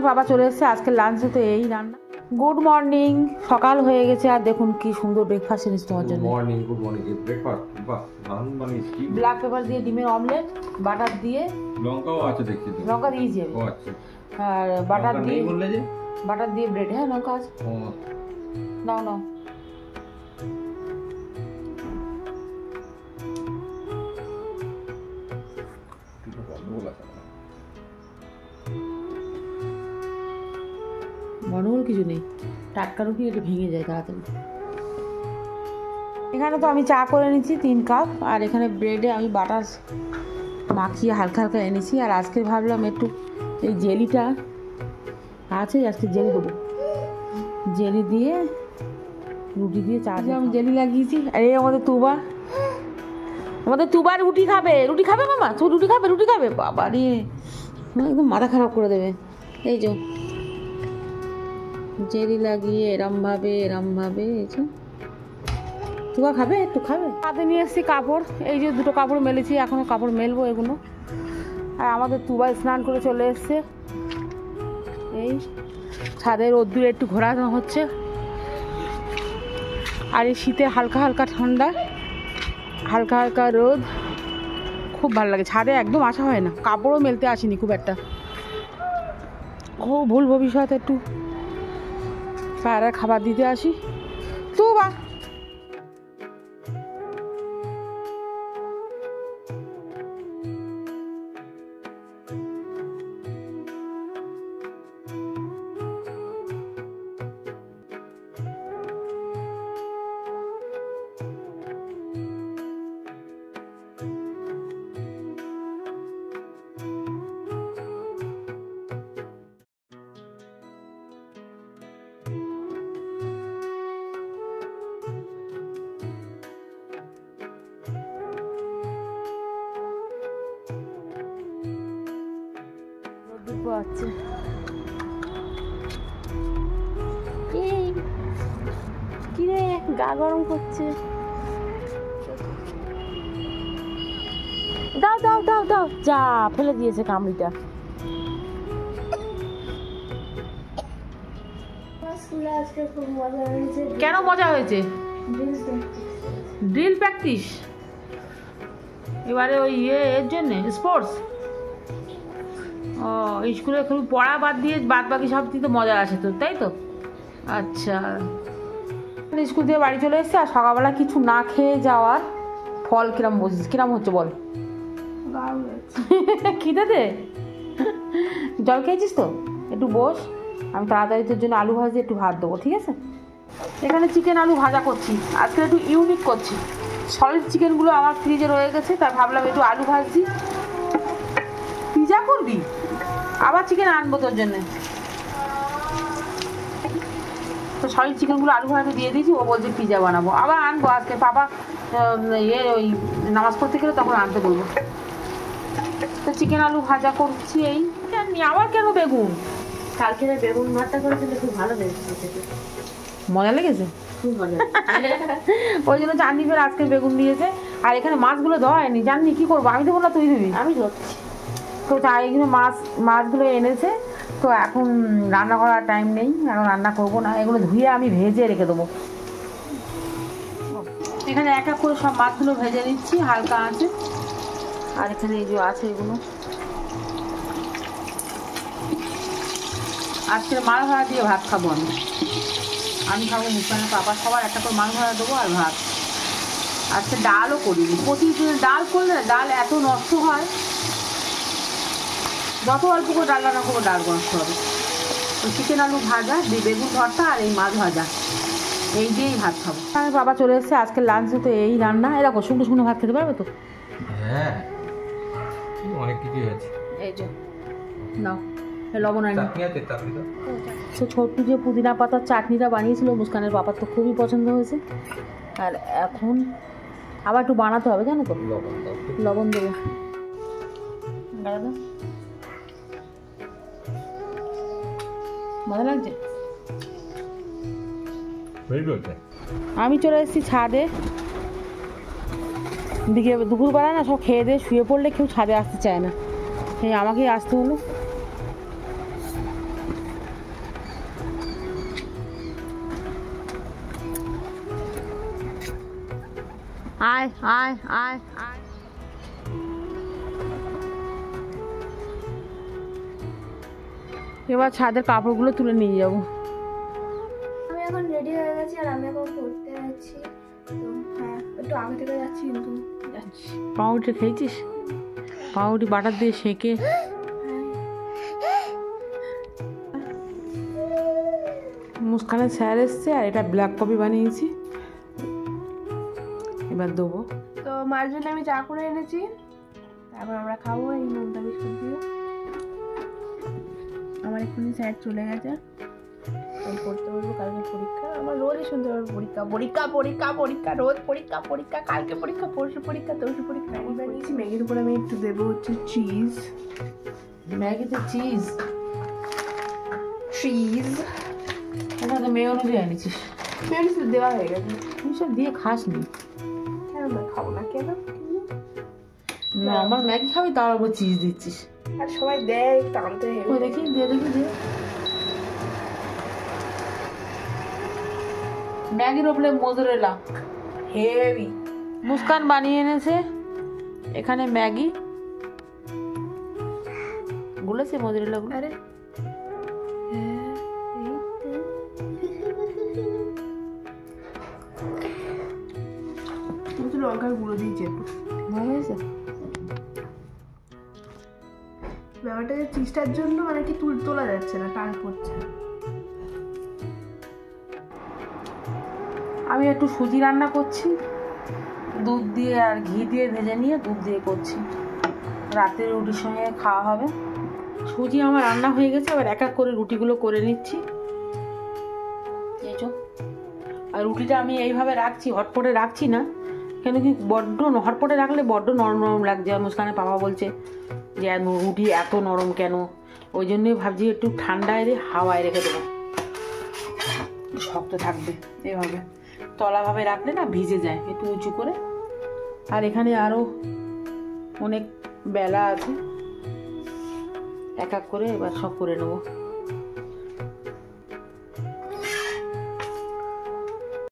বাবা চলে এসেছে, আজকে লাঞ্চে তো এই রান্না। গুড মর্নিং, সকাল হয়ে গেছে আর দেখুন কি সুন্দর ব্রেকফাস্ট এনেছি তোমার জন্য। Morning, good morning. ব্রেকফাস্ট বাহ, দারুণ বানিয়েছি। ব্ল্যাক পেপার দিয়ে ডিমের অমলেট, বাটার দিয়ে, লঙ্কাও আছে দেখছি তো। লঙ্কা দিয়েছি আমি। ও আচ্ছা। আর বাটার দিয়ে বললে যে বাটার দিয়ে ব্রেড। হ্যাঁ লঙ্কা আছে। ও নাও নাও। গন্ডগোল কিছু নেই, টাটকা রুটি একটু ভেঙে যায় তাড়াতাড়ি। এখানে তো আমি চা করে নিচ্ছি 3 কাপ, আর এখানে ব্রেডে আমি বাটার মাখিয়ে হালকা হালকা এনেছি। আর আজকে ভাবলাম একটু এই জেলিটা আছে, আজকে জেলি দেবো, জেলি দিয়ে রুটি দিয়ে চা দিয়ে আমি জেলি লাগিয়েছি। আর এই আমাদের তুবা রুটি খাবে মামা, তুই রুটি খাবে বাবা রে, একদম মাথা খারাপ করে দেবে। এই যে জেলি লাগিয়ে এরমভাবে এই যে তুবা খাবে, একটু খাবে। হাতে নিয়ে এসেছি কাপড়, এই যে 2টো কাপড় মেলেছি, এখনও কাপড় মেলবো এগুলো। আর আমাদের তুবা স্নান করে চলে এসছে। এই ছাদের রোদ্দুরে একটু ঘোরানো হচ্ছে, আর এই শীতে হালকা হালকা ঠান্ডা, হালকা হালকা রোদ, খুব ভালো লাগে। ছাদে একদম আসা হয় না, কাপড়ও মেলতে আসিনি খুব একটা। ভুল ভবিষ্যৎ একটু পায়রার খাবার দিতে আসি। তো বা আছে কি রে, গা গরম করছে। দাও দাও দাও দাও, যা ফেলে দিয়েছে কামড়িটা। কেন মজা হয়েছে? ড্রিল প্র্যাকটিস এবারে ওই এর জন্য স্পোর্টস। ও স্কুলে খুব পড়া বাদ দিয়ে বাদ বাকি সব তো মজা আছে তো, তাই তো? আচ্ছা, স্কুল থেকে বাড়ি চলে এসছে, আর সকালবেলা কিছু না খেয়ে যাওয়ার ফল কিরম বলছিস, কিরম হচ্ছে বল? খিদে দে, জল খেয়েছিস তো? একটু বস, আমি তাড়াতাড়ি তোর জন্য আলু ভাজি একটু ভাত দেবো, ঠিক আছে? এখানে চিকেন আলু ভাজা করছি, আজকে একটু ইউনিক করছি। সলিড চিকেনগুলো আমার ফ্রিজে রয়ে গেছে, তাই ভাবলাম একটু আলু ভাজি। পিজা করবি? আবার চিকেন আনবো তোর জন্য। তো সলিড চিকেনগুলো আলু ভাজা দিয়ে দিয়েছি, ও বলছে পিজা বানাবো, আবার আনবো আজকে। বাবা ওই নামাজ পড়তে গেলে তখন আনতে বলবো। তো চিকেন আলু ভাজা করছি। এই আবার কেন বেগুন? কালকে বেগুন ভর্তা করেছিল, খুব ভালো লেগেছে, মজা লেগেছে খুব মজা। ওই জন্য চাঁদনি ফের আজকে বেগুন দিয়েছে। আর এখানে মাছগুলো ধোয়নি, জাননি কি করবো, আমি তো বললাম তুই দিবি, আমি ধরছি। তো তাই এগুলো মাছগুলো এনেছে, তো এখন রান্না করার টাইম নেই, এখন রান্না করবো না, এগুলো ধুয়ে আমি ভেজে রেখে দেবো। এখানে এক এক করে সব মাছগুলো ভেজে নিচ্ছি হালকা আছে। আর এখানে এই যে আছে এগুলো, আজকে মাছ ভাড়া দিয়ে ভাত খাবো। আমি খাবো, মুসকানের পাপা, সবার একটা করে মাছ ভাড়া দেবো আর ভাত। আজকে ডালও করিনি, প্রতিদিন ডাল করলে ডাল এত নষ্ট হয়, যত অল্প করে ডাল রান্না করবো ডাল নষ্ট হবে। তো চিকেন আলু ভাজা, বেগুন ভর্তা আর এই মাছ ভাজা, এই দিয়েই ভাত খাবো। আমার বাবা চলে এসেছে, আজকে লাঞ্চে তো এই রান্না। এরকম শুকনো শুকনো ভাত খেতে পারবে তো? হ্যাঁ, অনেক কিছু আছে। এই যে নাও, লবণ আনি। তো ছোট্ট যে পুদিনা পাতার চাটনিটা বানিয়েছিল মুস্কানের পাপার তো খুবই পছন্দ হয়েছে। আর এখন আবার একটু বানাতে হবে, জানো তো? লবণ দেবো। মজা লাগছে। আমি চলে এসেছি ছাদে, দুপুরবেলা না সব খেয়ে দিয়ে শুয়ে পড়লে কেউ ছাদে আসতে চায় না। এই আমাকেই আসতে হলো। আয় আয় আয় আয়। এবার ছাদের কাপড়গুলো তুলে নিয়ে যাবো। আমি এখন রেডি হয়ে গেছি আর আমি এখন পড়তে যাচ্ছি। তো হ্যাঁ, একটু আগে থেকে যাচ্ছি কিন্তু যাচ্ছি। পাউরুটি খেয়েছিস? পাউরুটি বাটার দিয়ে সেঁকে। মুস্কানের স্যার এসছে আর এটা ব্ল্যাক কফি বানিয়েছি, এবার দেবো। তো মার জন্য আমি চা করে এনেছি, তারপর আমরা খাবো এই নোনতা বিস্কুট দিয়ে। আমার এক্ষুনি স্যার চলে গেছে, আমি পড়তে বলবো, কালকে পরীক্ষা। আমার রোজই শুনতে পারবো পরীক্ষা পরীক্ষা পরীক্ষা পরীক্ষা, রোজ পরীক্ষা পরীক্ষা, কালকে পরীক্ষা, পরশু পরীক্ষা, তরশু পরীক্ষা। ম্যাগি বানিয়েছি, ম্যাগির উপর আমি একটু দেবো হচ্ছে চিজ। ম্যাগিতে চিজ? চিজ এটা তো মেয়োনেজ দিয়ে এনেছিস। মেয়োনিজ দেওয়া হয়ে গেছে। তুই সব দিয়ে খাস নি কেন না খাবো না, কেন? না, আমার ম্যাগি খাবি তার উপর চিজ দিচ্ছিস। আর সবাই দেয় টানতে ওই হেভি। দেখি দিয়ে দেখি দিয়ে। ম্যাগির ওপরে মোজরেলা হেভি। মুস্কান বানিয়ে এনেছে এখানে ম্যাগি, গুলেছে মোজরেলা গুলো। আরে লঙ্কার গুঁড়ো দিয়েছে একটু। ভালো হয়েছে। ব্যাপারটা যে চিজটার জন্য মানে কি তোলা যাচ্ছে না, টান পড়ছে। আমি একটু সুজি রান্না করছি, দুধ দিয়ে আর ঘি দিয়ে ভেজে নিয়ে দুধ দিয়ে করছি, রাতের রুটির সঙ্গে খাওয়া হবে। সুজি আমার রান্না হয়ে গেছে, এবার এক এক করে রুটিগুলো করে নিচ্ছি। এই চো। আর রুটিটা আমি এইভাবে রাখছি, হটপটে রাখছি না, কেন কি বড্ড হটপটে রাখলে বড্ড নরম নরম লাগছে। আর মুস্কানের পাপা বলছে যে রুটি এত নরম কেন, ওই জন্যই ভাবছি একটু ঠান্ডায় হাওয়ায় রেখে দেবো, শক্ত থাকবে। এভাবে তলাভাবে রাখলে না ভিজে যায়, একটু উঁচু করে। আর এখানে আরও অনেক বেলা আছে, এক এক করে এবার সব করে নেবো।